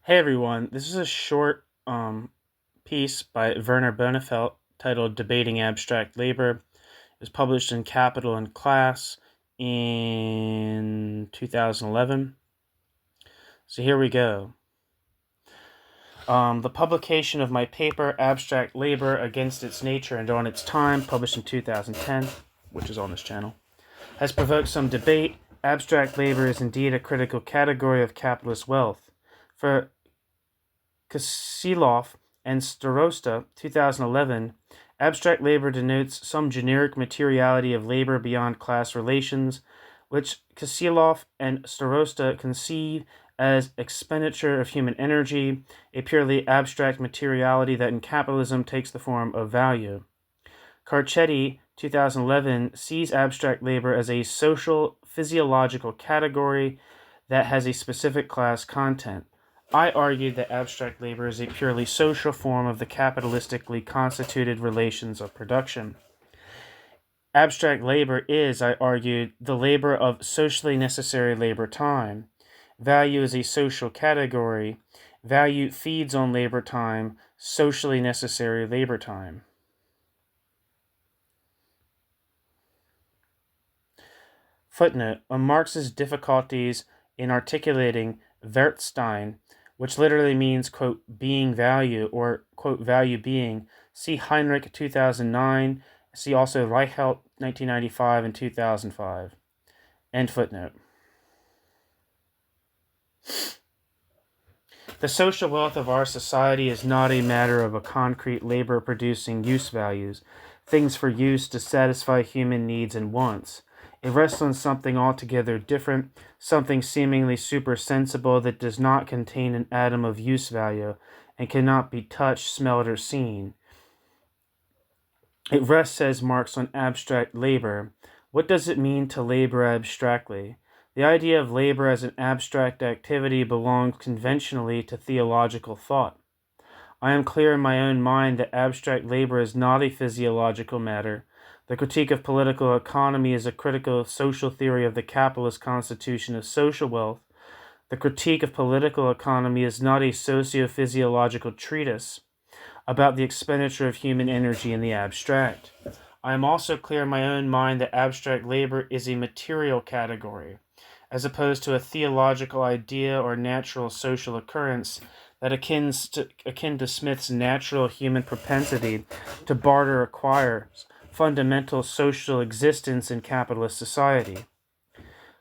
Hey everyone, this is a short piece by Werner Bonefeld titled Debating Abstract Labor. It was published in Capital and Class in 2011. So here we go. The publication of my paper, Abstract Labor Against Its Nature and on Its Time, published in 2010, which is on this channel, has provoked some debate. Abstract labor is indeed a critical category of capitalist wealth. For Kicillof and Starosta, 2011, abstract labor denotes some generic materiality of labor beyond class relations, which Kicillof and Starosta conceive as expenditure of human energy, a purely abstract materiality that in capitalism takes the form of value. Carcetti, 2011, sees abstract labor as a social physiological category that has a specific class content. I argued that abstract labor is a purely social form of the capitalistically constituted relations of production. Abstract labor is, I argued, the labor of socially necessary labor time. Value is a social category. Value feeds on labor time, socially necessary labor time. Footnote: on Marx's difficulties in articulating Wertsein, which literally means, quote, being value, or, quote, value being, see Heinrich 2009, see also Reichelt 1995 and 2005. End footnote. The social wealth of our society is not a matter of a concrete labor-producing use values, things for use to satisfy human needs and wants. It rests on something altogether different, something seemingly supersensible that does not contain an atom of use value and cannot be touched, smelled, or seen. It rests, says Marx, on abstract labor. What does it mean to labor abstractly? The idea of labor as an abstract activity belongs conventionally to theological thought. I am clear in my own mind that abstract labor is not a physiological matter. The critique of political economy is a critical social theory of the capitalist constitution of social wealth. The critique of political economy is not a socio-physiological treatise about the expenditure of human energy in the abstract. I am also clear in my own mind that abstract labor is a material category, as opposed to a theological idea or natural social occurrence that akin to Smith's natural human propensity to barter acquires fundamental social existence in capitalist society.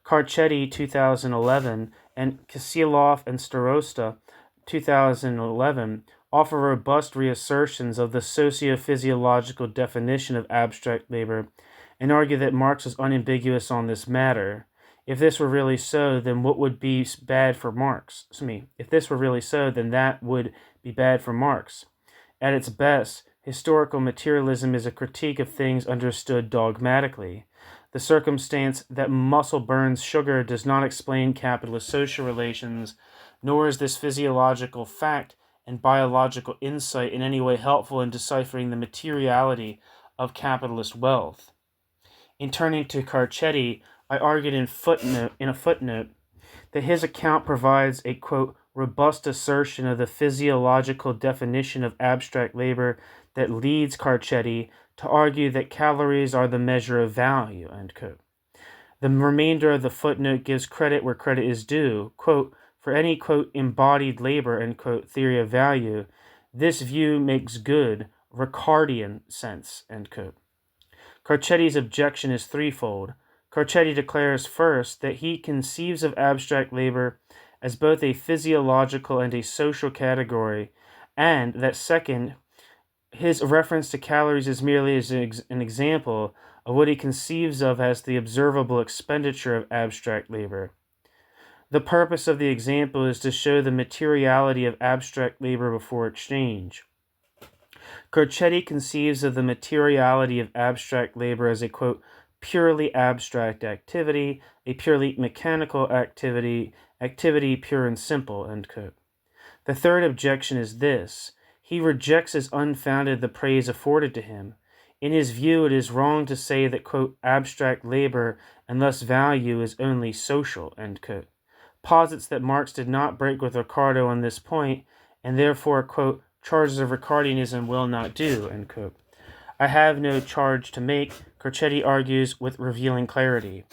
Carcetti, 2011, and Kicillof and Starosta, 2011, offer robust reassertions of the socio-physiological definition of abstract labor and argue that Marx is unambiguous on this matter. If this were really so, then what would be bad for Marx? If this were really so, then that would be bad for Marx. At its best, historical materialism is a critique of things understood dogmatically. The circumstance that muscle burns sugar does not explain capitalist social relations, nor is this physiological fact and biological insight in any way helpful in deciphering the materiality of capitalist wealth. In turning to Carcetti, I argued in a footnote that his account provides a, quote, robust assertion of the physiological definition of abstract labor that leads Carcetti to argue that calories are the measure of value, end quote. The remainder of the footnote gives credit where credit is due. Quote, for any, quote, embodied labor, end quote, theory of value, this view makes good Ricardian sense, end quote. Carcetti's objection is threefold. Carcetti declares first that he conceives of abstract labor as both a physiological and a social category, and that second, his reference to calories is merely as an example of what he conceives of as the observable expenditure of abstract labor. The purpose of the example is to show the materiality of abstract labor before exchange. Carcetti conceives of the materiality of abstract labor as a, quote, purely abstract activity, a purely mechanical activity pure and simple, end quote. The third objection is this. He rejects as unfounded the praise afforded to him. In his view, it is wrong to say that, quote, abstract labor and thus value is only social, end quote. posits that Marx did not break with Ricardo on this point, and therefore, quote, charges of Ricardianism will not do, end quote. I have no charge to make, Carcetti argues with revealing clarity.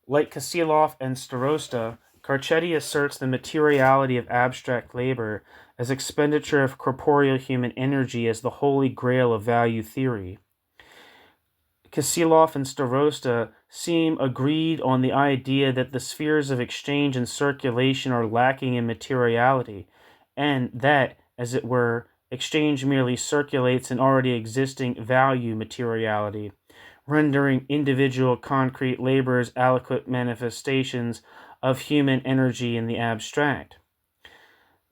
Like Kicillof and Starosta, Carcetti asserts the materiality of abstract labor as expenditure of corporeal human energy as the holy grail of value theory. Kicillof and Starosta seem agreed on the idea that the spheres of exchange and circulation are lacking in materiality, and that, as it were, exchange merely circulates an already existing value materiality, rendering individual concrete laborers adequate manifestations of human energy in the abstract.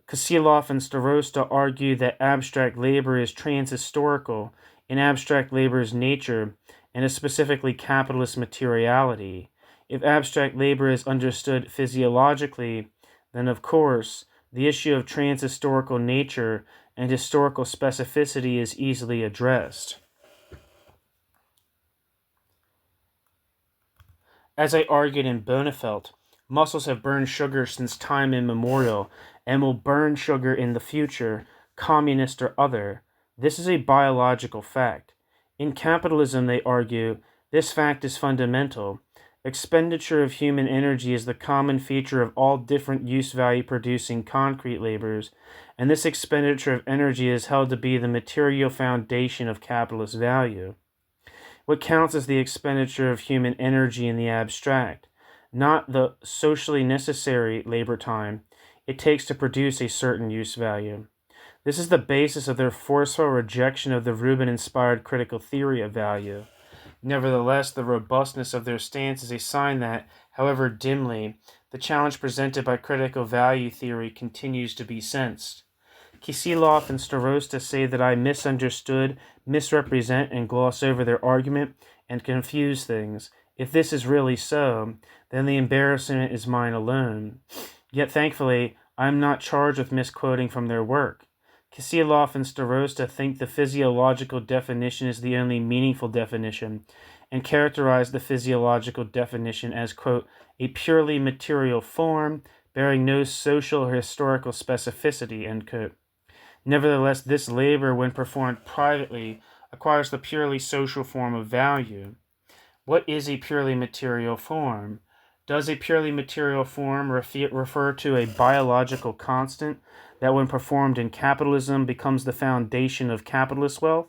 Kicillof and Starosta argue that abstract labor is transhistorical in abstract labor's nature and a specifically capitalist materiality. If abstract labor is understood physiologically, then of course the issue of transhistorical nature and historical specificity is easily addressed. As I argued in Bonefeld, muscles have burned sugar since time immemorial and will burn sugar in the future, communist or other. This is a biological fact. In capitalism, they argue, this fact is fundamental. Expenditure of human energy is the common feature of all different use-value producing concrete labors, and this expenditure of energy is held to be the material foundation of capitalist value. What counts is the expenditure of human energy in the abstract, not the socially necessary labor time it takes to produce a certain use value. This is the basis of their forceful rejection of the Rubin-inspired critical theory of value. Nevertheless, the robustness of their stance is a sign that, however dimly, the challenge presented by critical value theory continues to be sensed. Kicillof and Starosta say that I misunderstood, misrepresent, and gloss over their argument and confuse things. If this is really so, then the embarrassment is mine alone. Yet, thankfully, I am not charged with misquoting from their work. Kicillof and Starosta think the physiological definition is the only meaningful definition, and characterize the physiological definition as, quote, a purely material form, bearing no social or historical specificity, end quote. Nevertheless, this labor, when performed privately, acquires the purely social form of value. What is a purely material form? Does a purely material form refer to a biological constant that, when performed in capitalism, becomes the foundation of capitalist wealth?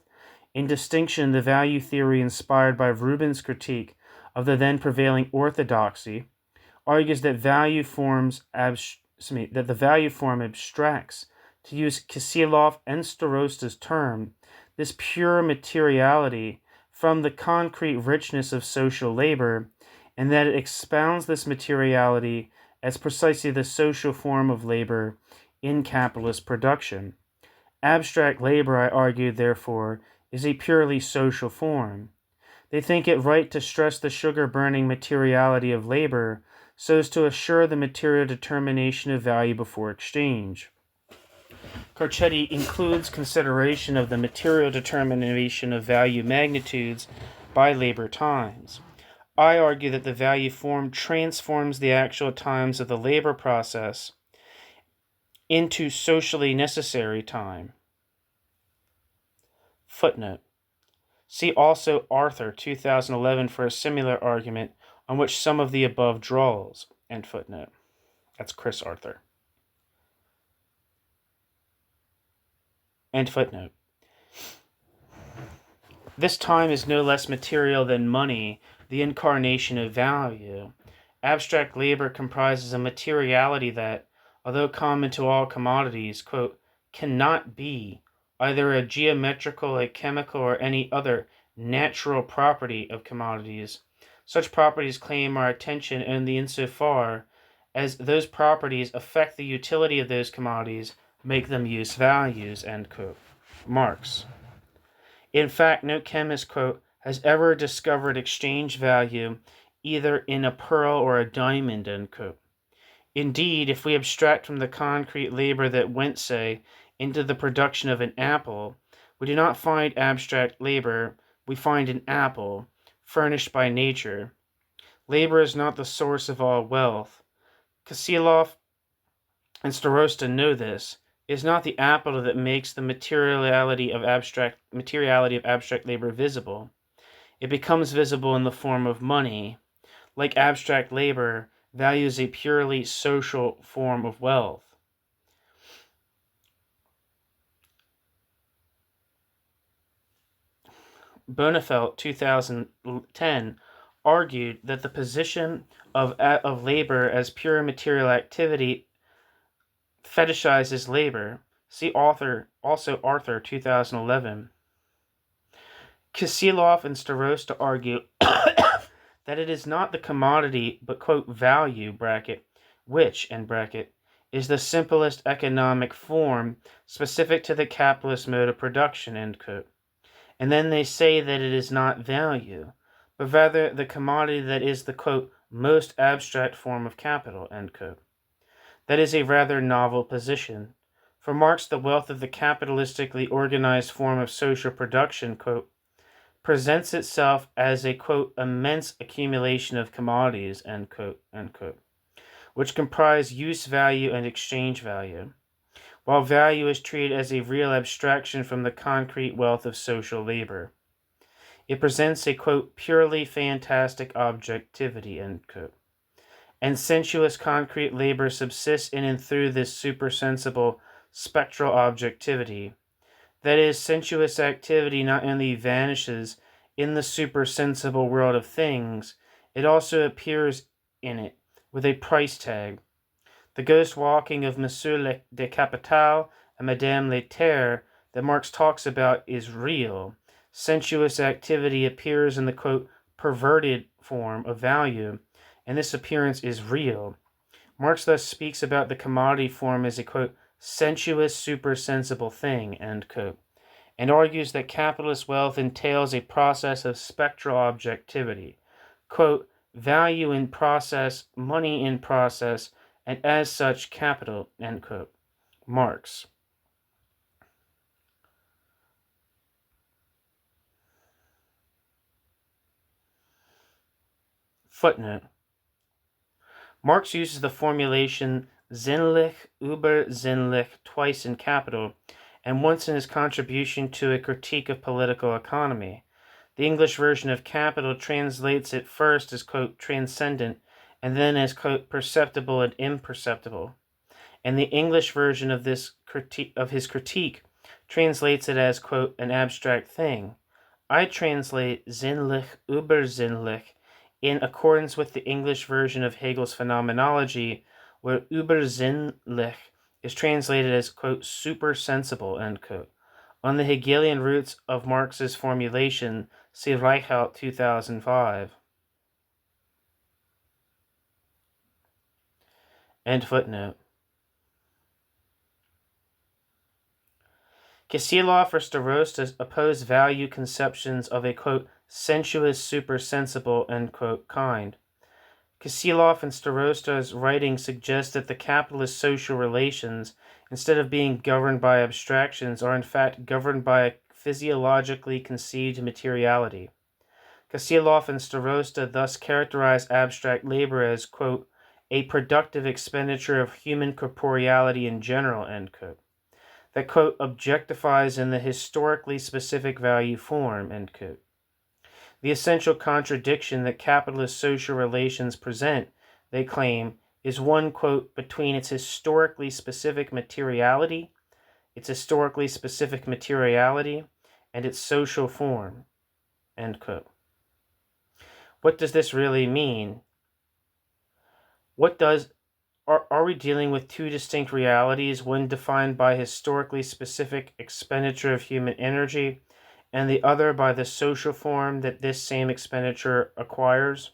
In distinction, the value theory inspired by Rubin's critique of the then prevailing orthodoxy argues that the value form abstracts, to use Kicillof and Starosta's term, this pure materiality from the concrete richness of social labor, and that it expounds this materiality as precisely the social form of labor in capitalist production. Abstract labor, I argue, therefore, is a purely social form. They think it right to stress the sugar-burning materiality of labor so as to assure the material determination of value before exchange. Carcetti includes consideration of the material determination of value magnitudes by labor times. I argue that the value form transforms the actual times of the labor process into socially necessary time. Footnote. See also Arthur, 2011, for a similar argument on which some of the above draws. End footnote. That's Chris Arthur. End footnote. This time is no less material than money, the incarnation of value. Abstract labor comprises a materiality that, although common to all commodities, quote, cannot be either a geometrical, a chemical, or any other natural property of commodities. Such properties claim our attention only insofar as those properties affect the utility of those commodities, make them use values, end quote. Marx. In fact, no chemist, quote, has ever discovered exchange value either in a pearl or a diamond, end quote. Indeed, if we abstract from the concrete labor that went, say, into the production of an apple, we do not find abstract labor, we find an apple, furnished by nature. Labor is not the source of all wealth. Kicillof and Starosta know this. It is not the apple that makes the materiality of abstract labor visible. It becomes visible in the form of money. Like abstract labor, value is a purely social form of wealth. Bonefeld, 2010, argued that the position of labor as pure material activity fetishizes labor. See Arthur, 2011. Kicillof and Starosta argue that it is not the commodity, but, quote, value, bracket, which, end bracket, is the simplest economic form specific to the capitalist mode of production, end quote. And then they say that it is not value, but rather the commodity that is the, quote, most abstract form of capital, end quote. That is a rather novel position. For Marx, the wealth of the capitalistically organized form of social production, quote, presents itself as a, quote, immense accumulation of commodities, end quote, which comprise use value and exchange value, while value is treated as a real abstraction from the concrete wealth of social labor. It presents a, quote, purely fantastic objectivity, end quote. And sensuous concrete labor subsists in and through this supersensible spectral objectivity. That is, sensuous activity not only vanishes in the supersensible world of things, it also appears in it with a price tag. The ghost walking of Monsieur de Capital and Madame Leterre that Marx talks about is real. Sensuous activity appears in the, quote, perverted form of value, and this appearance is real. Marx thus speaks about the commodity form as a, quote, sensuous, supersensible thing, end quote, and argues that capitalist wealth entails a process of spectral objectivity, quote, value in process, money in process, and as such capital, end quote. Marx. Footnote. Marx uses the formulation sinnlich über sinnlich twice in capital, and once in his contribution to a critique of political economy. The English version of capital translates it first as, quote, transcendent, and then as, quote, perceptible and imperceptible. And the English version of his critique translates it as, quote, an abstract thing. I translate sinnlich über sinnlich in accordance with the English version of Hegel's phenomenology, where übersinnlich is translated as, quote, supersensible, end quote. On the Hegelian roots of Marx's formulation, see Reichelt, 2005. End footnote. Kicillof or Starosta oppose value conceptions of a, quote, sensuous, supersensible, end quote, kind. Kicillof and Starosta's writings suggest that the capitalist social relations, instead of being governed by abstractions, are in fact governed by a physiologically conceived materiality. Kicillof and Starosta thus characterize abstract labor as, quote, a productive expenditure of human corporeality in general, end quote, that, quote, objectifies in the historically specific value form, end quote. The essential contradiction that capitalist social relations present, they claim, is one, quote, between its historically specific materiality, and its social form, end quote. What does this really mean? Are we dealing with two distinct realities, one defined by historically specific expenditure of human energy, and the other by the social form that this same expenditure acquires?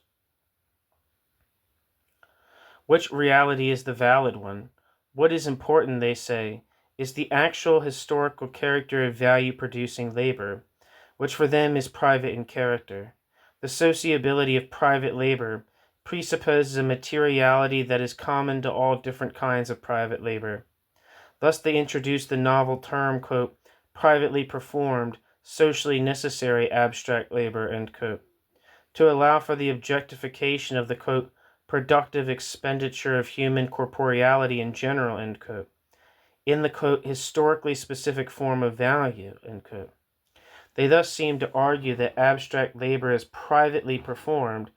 Which reality is the valid one? What is important, they say, is the actual historical character of value-producing labor, which for them is private in character. The sociability of private labor presupposes a materiality that is common to all different kinds of private labor. Thus they introduce the novel term, quote, privately performed, socially necessary abstract labor, end quote, to allow for the objectification of the, quote, productive expenditure of human corporeality in general, end quote, in the, quote, historically specific form of value, end quote. They thus seem to argue that abstract labor is privately performed.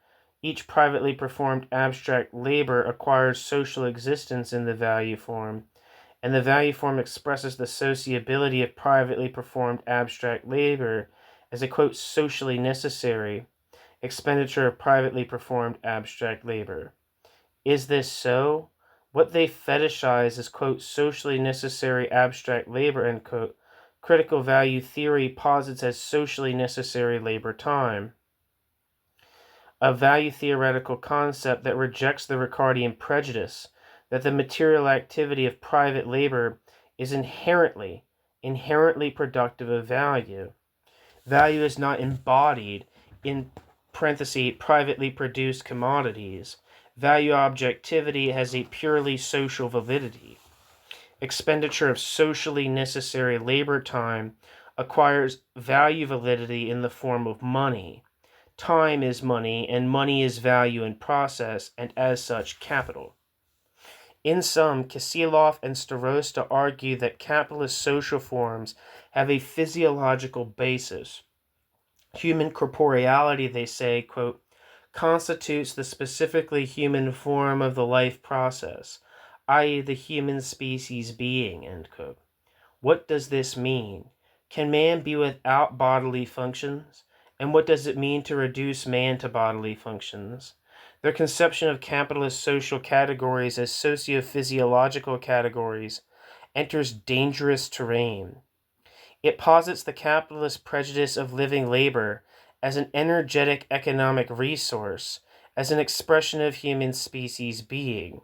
Each privately performed abstract labor acquires social existence in the value form, and the value form expresses the sociability of privately performed abstract labor as a, quote, socially necessary expenditure of privately performed abstract labor. Is this so? What they fetishize as, quote, socially necessary abstract labor, end quote, critical value theory posits as socially necessary labor time, a value theoretical concept that rejects the Ricardian prejudice that the material activity of private labor is inherently productive of value. Value is not embodied in parentheses privately produced commodities. Value objectivity has a purely social validity. Expenditure of socially necessary labor time acquires value validity in the form of money. Time is money, and money is value in process, and as such, capital. In sum, Kicillof and Starosta argue that capitalist social forms have a physiological basis. Human corporeality, they say, quote, constitutes the specifically human form of the life process, i.e. the human species being, end quote. What does this mean? Can man be without bodily functions? And what does it mean to reduce man to bodily functions? Their conception of capitalist social categories as socio-physiological categories enters dangerous terrain. It posits the capitalist prejudice of living labor as an energetic economic resource, as an expression of human species being,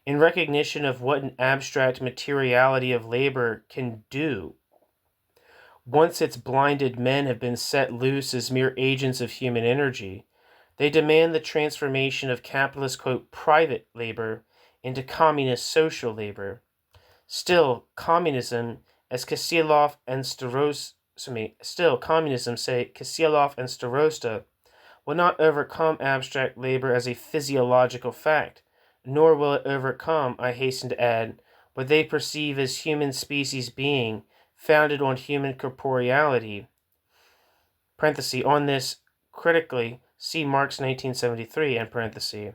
in recognition of what an abstract materiality of labor can do. Once its blinded men have been set loose as mere agents of human energy, they demand the transformation of capitalist, quote, private labor into communist social labor. Still, communism, as Kicillof and Starosta, will not overcome abstract labor as a physiological fact, nor will it overcome, I hasten to add, what they perceive as human species being, founded on human corporeality. Parenthesis, on this, critically, see Marx 1973, end parenthesis.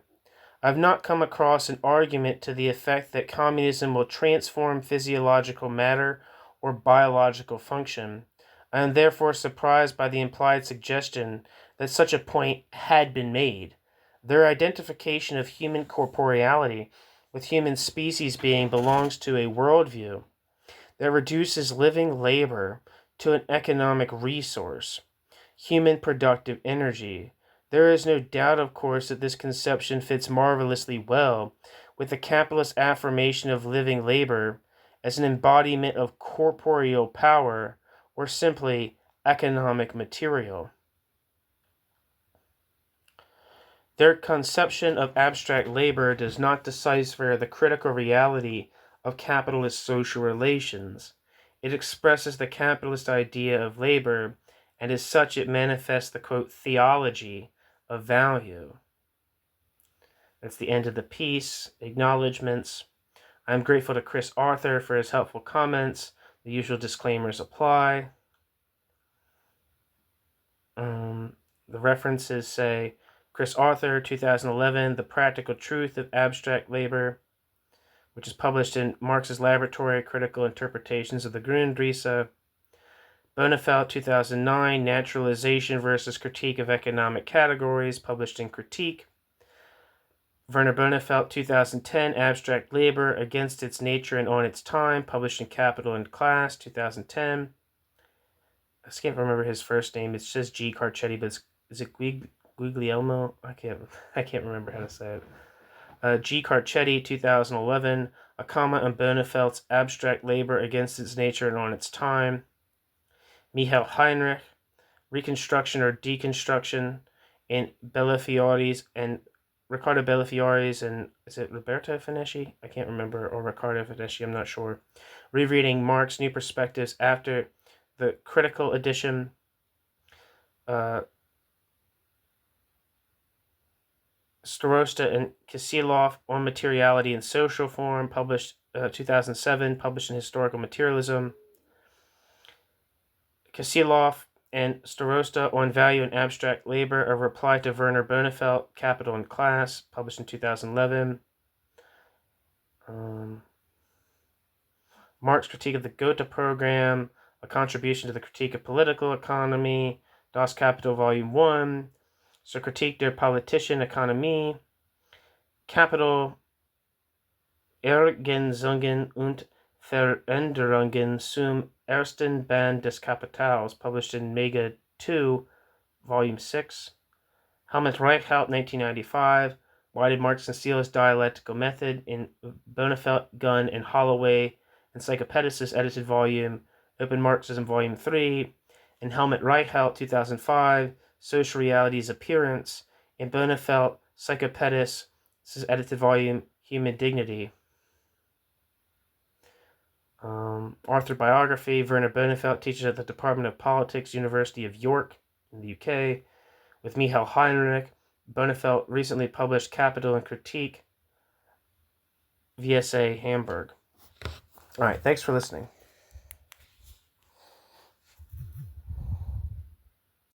I've not come across an argument to the effect that communism will transform physiological matter or biological function. I am therefore surprised by the implied suggestion that such a point had been made. Their identification of human corporeality with human species being belongs to a worldview that reduces living labor to an economic resource, human productive energy. There is no doubt, of course, that this conception fits marvelously well with the capitalist affirmation of living labor as an embodiment of corporeal power, or simply economic material. Their conception of abstract labor does not decipher the critical reality of capitalist social relations. It expresses the capitalist idea of labor, and as such it manifests the, quote, theology of value. That's the end of the piece. Acknowledgements. I'm grateful to Chris Arthur for his helpful comments. The usual disclaimers apply. The references say Chris Arthur, 2011, The Practical Truth of Abstract Labor, which is published in Marx's Laboratory, Critical Interpretations of the Grundrisse. Bonefeld, 2009, Naturalization versus Critique of Economic Categories, published in Critique. Werner Bonefeld, 2010, Abstract Labor, Against Its Nature and On Its Time, published in Capital and Class, 2010. I can't remember his first name. It says G. Carcetti, but is it Guglielmo? I can't remember how to say it. G. Carcetti, 2011, A Comment on Bonefeld's Abstract Labor, Against Its Nature and On Its Time. Michael Heinrich, Reconstruction or Deconstruction, in Bellafiore's and Riccardo Bellafiore's and is it Roberto Finesci? I can't remember, or Riccardo Finesci, I'm not sure. Rereading Marx, New Perspectives after the critical edition. Starosta and Kicillof on Materiality in Social Form, published 2007, published in Historical Materialism. Kicillof and Starosta on Value and Abstract Labor, a reply to Werner Bonefeld, Capital and Class, published in 2011. Marx Critique of the Gotha Program, a contribution to the critique of political economy, Das Kapital, Volume 1, zur Kritik der politischen Ökonomie, Kapital, Ergänzungen und Veränderungen zum ersten Band des Kapitals, published in Mega 2, Volume 6. Helmut Reichelt, 1995, Why Did Marx Conceal His Dialectical Method, in Bonefeld, Gunn, and Holloway, Encyclopedicist, edited volume, Open Marxism, Volume 3, and Helmut Reichelt, 2005, Social Reality's Appearance, in Bonefeld, Psychopedis, edited volume, Human Dignity. Author biography, Werner Bonefeld, teaches at the Department of Politics, University of York, in the UK, with Michael Heinrich. Bonefeld recently published Capital and Critique, VSA, Hamburg. All right, thanks for listening.